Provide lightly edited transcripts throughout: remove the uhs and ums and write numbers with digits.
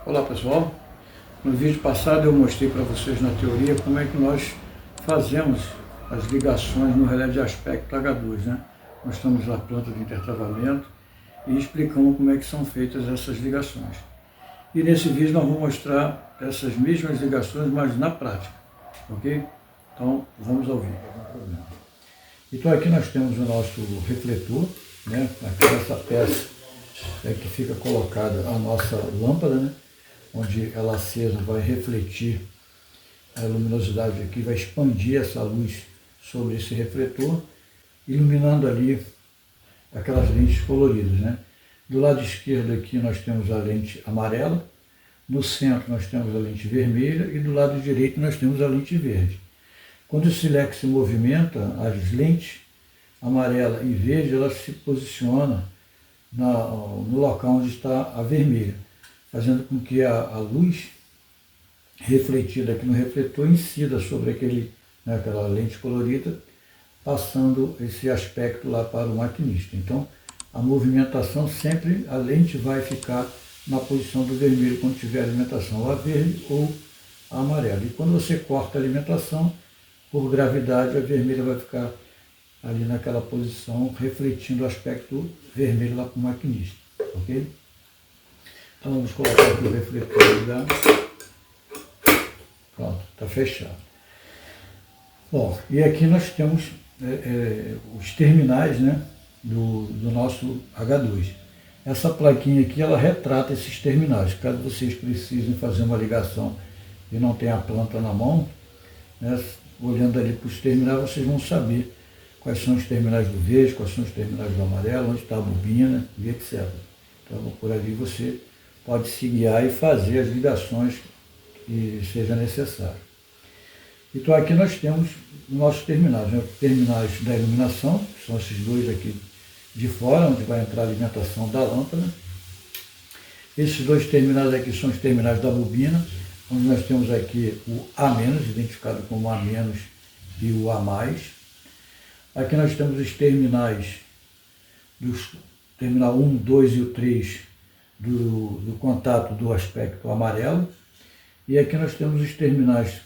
Olá pessoal, no vídeo passado eu mostrei para vocês na teoria como é que nós fazemos as ligações no relé de aspecto H2, né? Mostramos a planta de intertravamento e explicamos como é que são feitas essas ligações. E nesse vídeo nós vamos mostrar essas mesmas ligações, mas na prática, ok? Então vamos ao vídeo. Então aqui nós temos o nosso refletor, né? Aqui nessa peça que fica colocada a nossa lâmpada, né? Onde ela acesa vai refletir a luminosidade aqui, vai expandir essa luz sobre esse refletor, iluminando ali aquelas lentes coloridas, né? Do lado esquerdo aqui nós temos a lente amarela, no centro nós temos a lente vermelha e do lado direito nós temos a lente verde. Quando o silex se movimenta, as lentes amarela e verde, elas se posicionam no local onde está a vermelha, fazendo com que a luz refletida aqui no refletor incida sobre aquela lente colorida, passando esse aspecto lá para o maquinista. Então, a movimentação sempre, a lente vai ficar na posição do vermelho quando tiver alimentação, ou a verde ou a amarela. E quando você corta a alimentação, por gravidade, a vermelha vai ficar ali naquela posição, refletindo o aspecto vermelho lá para o maquinista, ok? Então vamos colocar aqui o refletor ligado. Pronto, está fechado. Bom, e aqui nós temos os terminais, né, do nosso H2. Essa plaquinha aqui, ela retrata esses terminais. Caso vocês precisem fazer uma ligação e não tenha a planta na mão, né, olhando ali para os terminais, vocês vão saber quais são os terminais do verde, quais são os terminais do amarelo, onde está a bobina e etc. Então, por ali você pode se guiar e fazer as ligações que seja necessário. Então aqui nós temos os nossos terminais, né? Terminais da iluminação, que são esses dois aqui de fora, onde vai entrar a alimentação da lâmpada. Esses dois terminais aqui são os terminais da bobina, onde nós temos aqui o A-, identificado como A- e o A+. Aqui nós temos os terminais, terminal 1, 2 e o 3, do contato do aspecto amarelo. E aqui nós temos os terminais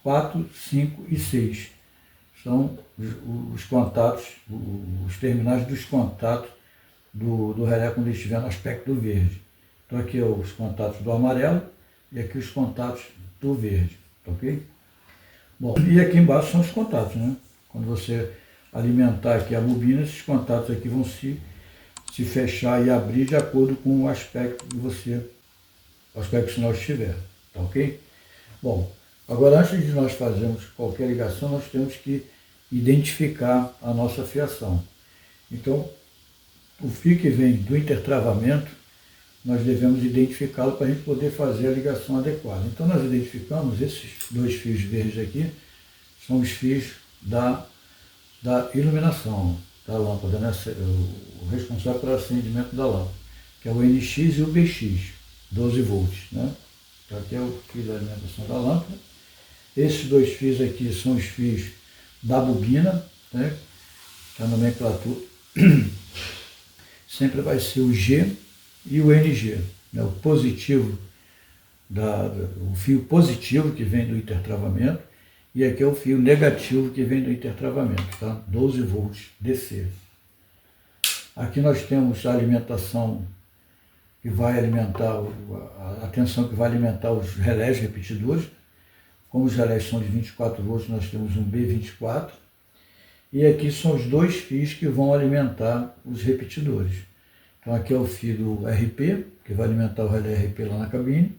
4, 5 e 6. São os contatos, os terminais dos contatos do relé quando ele estiver no aspecto verde. Então aqui é os contatos do amarelo e aqui os contatos do verde, ok? Bom, e aqui embaixo são os contatos, né? Quando você alimentar aqui a bobina, esses contatos aqui vão se fechar e abrir de acordo com o aspecto que o aspecto que nós estiver, tá ok? Bom, agora antes de nós fazermos qualquer ligação, nós temos que identificar a nossa fiação. Então, o fio que vem do intertravamento, nós devemos identificá-lo para a gente poder fazer a ligação adequada. Então nós identificamos esses dois fios verdes aqui, são os fios da iluminação da lâmpada, né? O responsável pelo acendimento da lâmpada, que é o NX e o BX, 12 volts, né? Então aqui é o fio da alimentação da lâmpada. Esses dois fios aqui são os fios da bobina, né? Que a nomenclatura sempre vai ser o G e o NG, né? O positivo, o fio positivo que vem do intertravamento, e aqui é o fio negativo que vem do intertravamento, tá? 12 volts DC. Aqui nós temos a alimentação que vai alimentar, a tensão que vai alimentar os relés repetidores. Como os relés são de 24 volts, nós temos um B24. E aqui são os dois fios que vão alimentar os repetidores. Então aqui é o fio do RP, que vai alimentar o relé RP lá na cabine.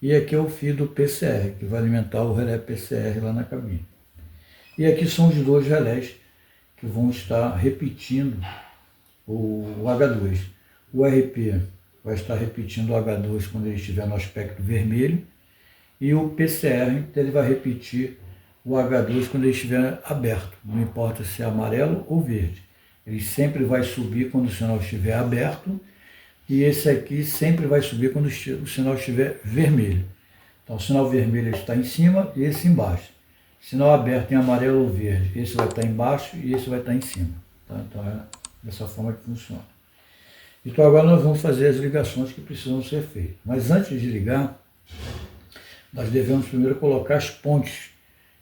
E aqui é o fio do PCR, que vai alimentar o relé PCR lá na cabine. E aqui são os dois relés que vão estar repetindo o H2. O RP vai estar repetindo o H2 quando ele estiver no aspecto vermelho. E o PCR, ele vai repetir o H2 quando ele estiver aberto. Não importa se é amarelo ou verde. Ele sempre vai subir quando o sinal estiver aberto. E esse aqui sempre vai subir quando o sinal estiver vermelho. Então o sinal vermelho está em cima e esse embaixo. Sinal aberto em amarelo ou verde, esse vai estar embaixo e esse vai estar em cima. Tá? Então é dessa forma que funciona. Então agora nós vamos fazer as ligações que precisam ser feitas. Mas antes de ligar, nós devemos primeiro colocar as pontes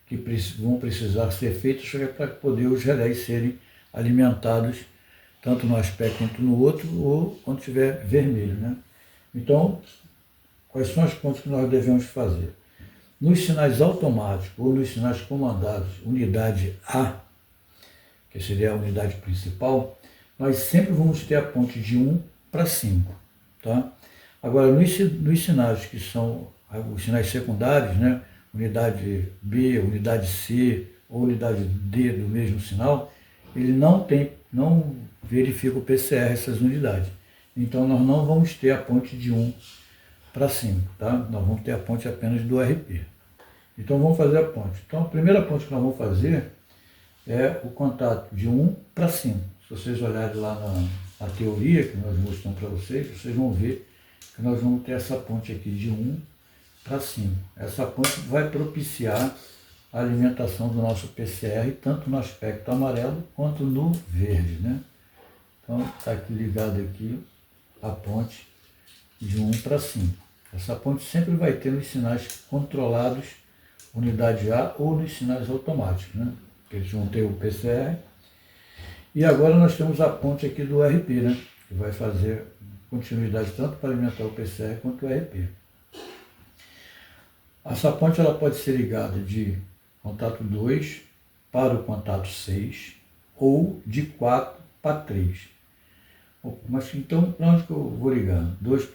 que vão precisar ser feitas para poder os relés serem alimentados tanto no aspecto quanto no outro, ou quando tiver vermelho, né? Então, quais são as pontes que nós devemos fazer? Nos sinais automáticos ou nos sinais comandados, unidade A, que seria a unidade principal, nós sempre vamos ter a ponte de 1 para 5. Tá? Agora, nos sinais que são os sinais secundários, né? Unidade B, unidade C ou unidade D do mesmo sinal, ele não verifica o PCR, essas unidades. Então, nós não vamos ter a ponte de 1 para 5, tá? Nós vamos ter a ponte apenas do RP. Então, vamos fazer a ponte. Então, a primeira ponte que nós vamos fazer é o contato de 1 para 5. Se vocês olharem lá na teoria que nós mostramos para vocês vão ver que nós vamos ter essa ponte aqui de 1 para 5. Essa ponte vai propiciar a alimentação do nosso PCR, tanto no aspecto amarelo quanto no verde, né? Então, está aqui ligado aqui a ponte de 1 para 5. Essa ponte sempre vai ter nos sinais controlados, unidade A, ou nos sinais automáticos, né? Eles vão ter o PCR. E agora nós temos a ponte aqui do RP, né? Que vai fazer continuidade tanto para alimentar o PCR quanto o RP. Essa ponte ela pode ser ligada de contato 2 para o contato 6 ou de 4 para 3. Mas então, para onde que eu vou ligar? 2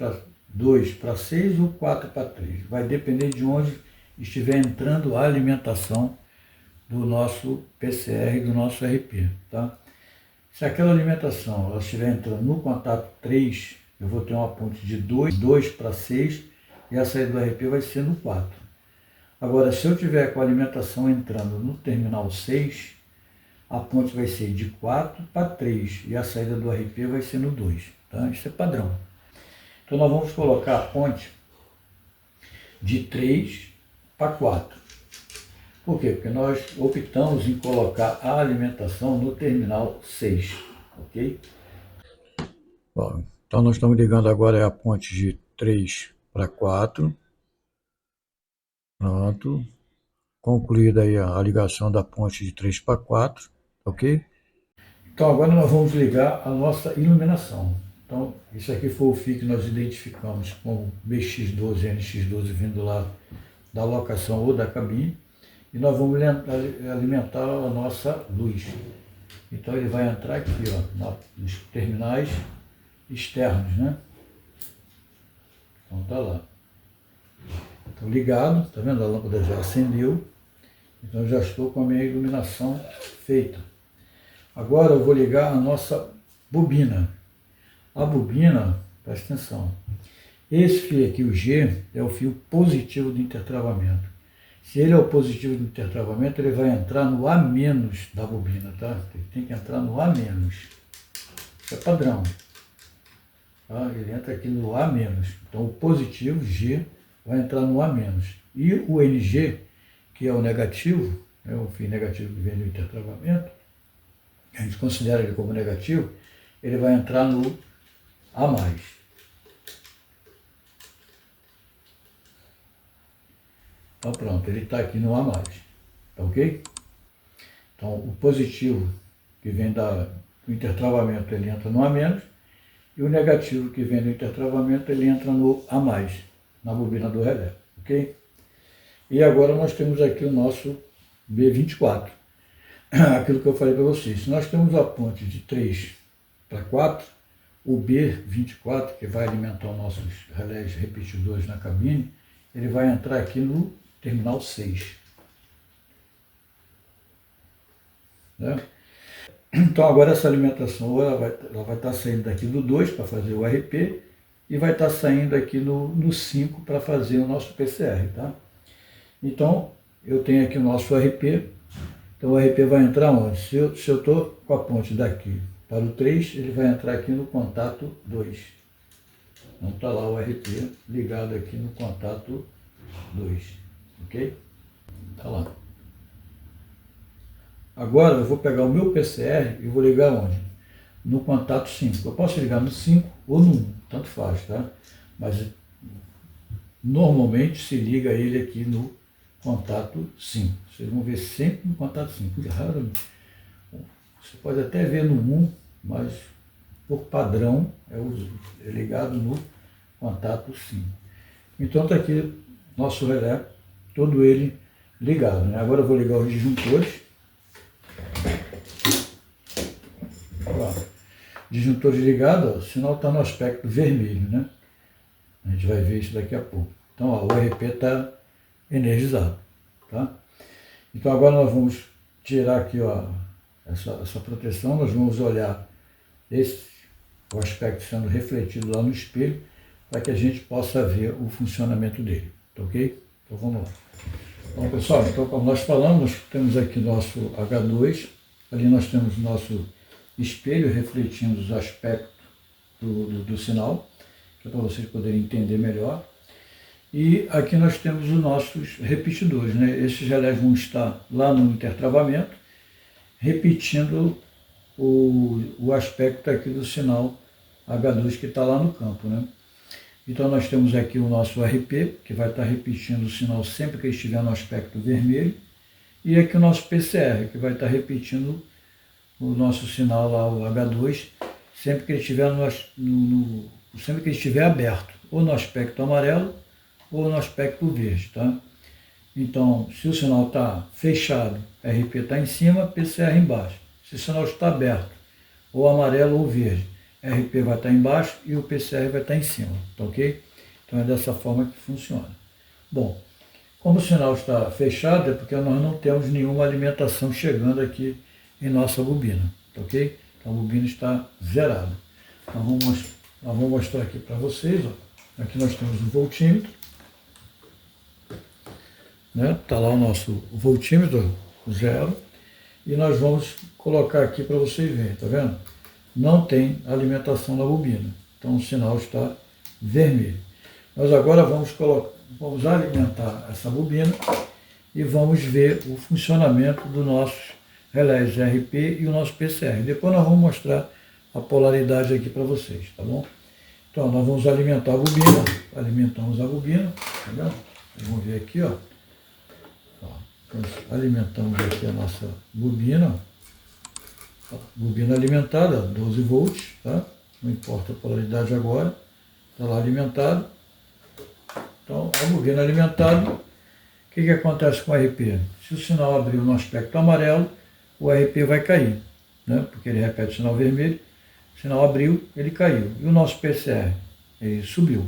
para 6 ou 4 para 3? Vai depender de onde estiver entrando a alimentação do nosso PCR e do nosso RP. Tá? Se aquela alimentação ela estiver entrando no contato 3, eu vou ter uma ponte de 2 para 6 e a saída do RP vai ser no 4. Agora, se eu tiver com a alimentação entrando no terminal 6, a ponte vai ser de 4 para 3 e a saída do RP vai ser no 2. Tá? Isso é padrão. Então, nós vamos colocar a ponte de 3 para 4. Por quê? Porque nós optamos em colocar a alimentação no terminal 6. Ok? Bom, então, nós estamos ligando agora a ponte de 3 para 4. Pronto. Concluída aí a ligação da ponte de 3 para 4, ok? Então agora nós vamos ligar a nossa iluminação. Então isso aqui foi o fio que nós identificamos com BX12 e NX12 vindo lá da locação ou da cabine. E nós vamos alimentar a nossa luz. Então ele vai entrar aqui, ó, nos terminais externos, né? Então tá lá. Então ligado, tá vendo? A lâmpada já acendeu. Então já estou com a minha iluminação feita. Agora eu vou ligar a nossa bobina. A bobina, presta atenção, esse fio aqui, o G, é o fio positivo do intertravamento. Se ele é o positivo do intertravamento, ele vai entrar no A- da bobina, tá? Ele tem que entrar no A-. Isso é padrão. Tá? Ele entra aqui no A-. Então o positivo, G, vai entrar no A-. E o NG, que é o negativo, é o fio negativo que vem do intertravamento, a gente considera ele como negativo, ele vai entrar no A+. Então pronto, ele está aqui no A+. Tá ok? Então o positivo que vem do intertravamento, ele entra no A-, e o negativo que vem do intertravamento, ele entra no A+, na bobina do relé. Ok? E agora nós temos aqui o nosso B24. Aquilo que eu falei para vocês. Se nós temos a ponte de 3 para 4, o B24, que vai alimentar os nossos relés repetidores na cabine, ele vai entrar aqui no terminal 6. Né? Então agora essa alimentação ela vai estar saindo daqui do 2 para fazer o RP e vai estar saindo aqui no 5 para fazer o nosso PCR. Tá? Então eu tenho aqui o nosso RP. Então o RP vai entrar onde? Se eu estou com a ponte daqui para o 3, ele vai entrar aqui no contato 2. Então está lá o RP ligado aqui no contato 2. Ok? Está lá. Agora eu vou pegar o meu PCR e vou ligar onde? no contato 5. Eu posso ligar no 5 ou no 1, tanto faz, tá? Mas normalmente se liga ele aqui no contato 5. Vocês vão ver sempre no contato 5. Raro, você pode até ver no 1, mas por padrão é ligado no contato 5. Então está aqui nosso relé, todo ele ligado, né? Agora eu vou ligar os disjuntores. Disjuntores ligados, o sinal está no aspecto vermelho, né? A gente vai ver isso daqui a pouco. Então, ó, o RP está energizado, tá? Então agora nós vamos tirar aqui, ó, essa proteção, nós vamos olhar o aspecto sendo refletido lá no espelho, para que a gente possa ver o funcionamento dele, tá ok? Então vamos lá. Então pessoal, então, como nós falamos, nós temos aqui nosso H2, ali nós temos nosso espelho refletindo os aspectos do sinal, que é para vocês poderem entender melhor. E aqui nós temos os nossos repetidores, né? Esses relés vão estar lá no intertravamento, repetindo o aspecto aqui do sinal H2 que está lá no campo, né? Então nós temos aqui o nosso RP, que vai estar repetindo o sinal sempre que ele estiver no aspecto vermelho, e aqui o nosso PCR, que vai estar repetindo o nosso sinal lá, o H2, sempre que ele estiver, sempre que ele estiver aberto, ou no aspecto amarelo, ou no aspecto verde, tá? Então, se o sinal está fechado, RP está em cima, PCR embaixo. Se o sinal está aberto, ou amarelo ou verde, RP vai estar embaixo e o PCR vai estar em cima, tá ok? Então é dessa forma que funciona. Bom, como o sinal está fechado, é porque nós não temos nenhuma alimentação chegando aqui em nossa bobina, tá ok? Então a bobina está zerada. Nós vamos mostrar aqui para vocês, ó. Aqui nós temos um voltímetro, né? Tá lá o nosso voltímetro zero, e nós vamos colocar aqui para vocês verem, tá vendo? Não tem alimentação na bobina, então o sinal está vermelho. Nós agora vamos alimentar essa bobina e vamos ver o funcionamento dos nossos relés RP e o nosso PCR. Depois nós vamos mostrar a polaridade aqui para vocês, tá bom? Então nós vamos alimentar a bobina, alimentamos a bobina, tá vendo? Vamos ver aqui, ó. Alimentamos aqui a nossa bobina, bobina alimentada, 12 volts, tá? Não importa a polaridade agora, está lá alimentado. Então, a bobina alimentada, o que acontece com o RP? Se o sinal abrir no aspecto amarelo, o RP vai cair, né? Porque ele repete o sinal vermelho, o sinal abriu, ele caiu. E o nosso PCR, ele subiu.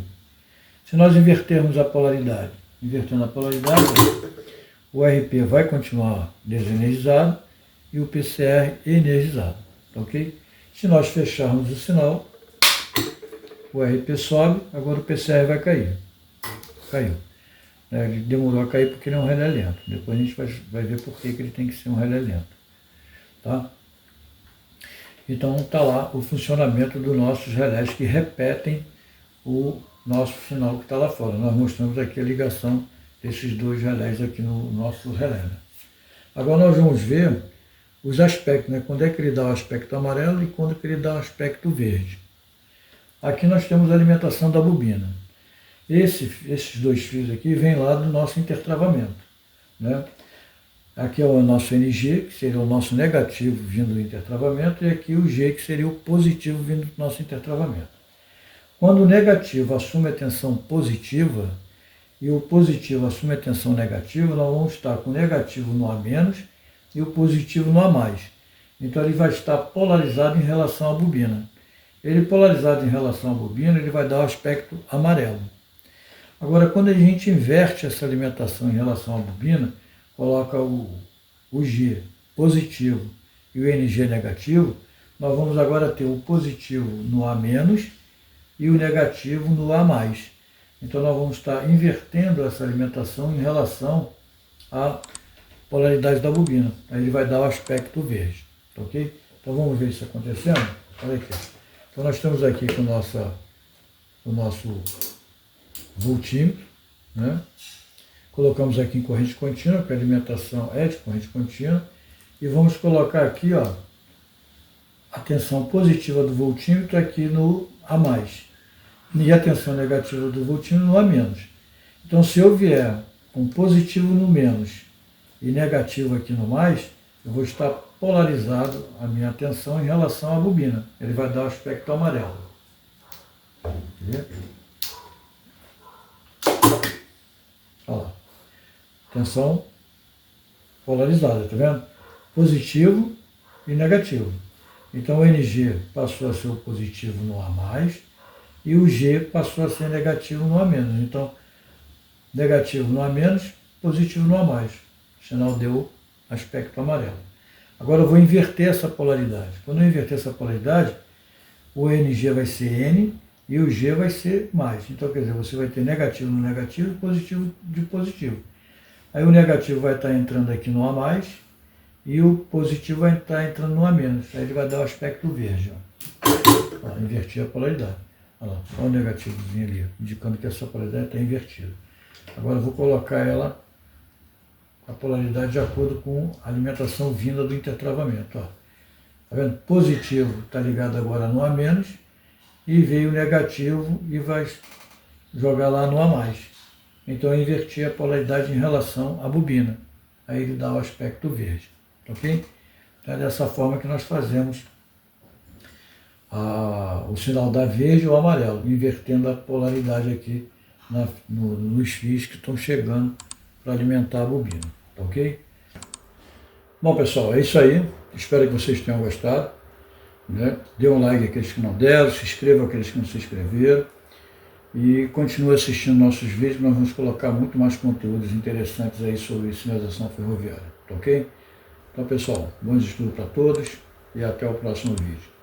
Se nós invertermos a polaridade, invertendo a polaridade, o RP vai continuar desenergizado e o PCR energizado, tá ok? Se nós fecharmos o sinal, o RP sobe, agora o PCR vai cair. Caiu. Ele demorou a cair porque ele é um relé lento. Depois a gente vai ver por que ele tem que ser um relé lento. Tá? Então está lá o funcionamento dos nossos relés que repetem o nosso sinal que está lá fora. Nós mostramos aqui a ligação desses dois relés aqui no nosso relé. Né? Agora nós vamos ver os aspectos, né? Quando é que ele dá o aspecto amarelo e quando é que ele dá o aspecto verde. Aqui nós temos a alimentação da bobina. Esses dois fios aqui vêm lá do nosso intertravamento. Né? Aqui é o nosso NG, que seria o nosso negativo vindo do intertravamento, e aqui o G, que seria o positivo vindo do nosso intertravamento. Quando o negativo assume a tensão positiva e o positivo assume a tensão negativa, nós vamos estar com o negativo no A- e o positivo no A+. Então ele vai estar polarizado em relação à bobina. Ele polarizado em relação à bobina, ele vai dar o aspecto amarelo. Agora, quando a gente inverte essa alimentação em relação à bobina, coloca o G positivo e o NG negativo, nós vamos agora ter o positivo no A- e o negativo no A+. Então nós vamos estar invertendo essa alimentação em relação à polaridade da bobina. Aí ele vai dar o aspecto verde, tá ok? Então vamos ver isso acontecendo? Olha aqui. Então nós estamos aqui com o nosso voltímetro, né? Colocamos aqui em corrente contínua, porque a alimentação é de corrente contínua, e vamos colocar aqui, ó, a tensão positiva do voltímetro aqui no A+, e a tensão negativa do voltímetro no A-. Então, se eu vier com positivo no menos e negativo aqui no mais, eu vou estar polarizado a minha tensão em relação à bobina. Ele vai dar o aspecto amarelo. Olha lá. Tensão polarizada, tá vendo? Positivo e negativo. Então o NG passou a ser o positivo no A+, e o G passou a ser negativo no A-. Então, negativo no A-, positivo no A+. O sinal deu aspecto amarelo. Agora eu vou inverter essa polaridade. Quando eu inverter essa polaridade, o NG vai ser N e o G vai ser mais. Então, quer dizer, você vai ter negativo no negativo e positivo de positivo. Aí o negativo vai estar entrando aqui no A+, e o positivo vai estar entrando no A-. Aí ele vai dar o aspecto verde. Ó. Ó, inverti a polaridade. Olha lá, olha o negativozinho ali, indicando que essa polaridade está invertida. Agora eu vou colocar ela, a polaridade, de acordo com a alimentação vinda do intertravamento. Ó. Tá vendo? Positivo está ligado agora no A-, e veio negativo e vai jogar lá no A+. Então eu inverti a polaridade em relação à bobina. Aí ele dá o aspecto verde. Ok? Então é dessa forma que nós fazemos o sinal da verde ou amarelo, invertendo a polaridade aqui nos fios que estão chegando para alimentar a bobina. Ok? Bom, pessoal, é isso aí. Espero que vocês tenham gostado. Né? Dê um like aqueles que não deram, se inscrevam aqueles que não se inscreveram. E continue assistindo nossos vídeos, nós vamos colocar muito mais conteúdos interessantes aí sobre sinalização ferroviária. Ok? Então, pessoal, bons estudos para todos e até o próximo vídeo.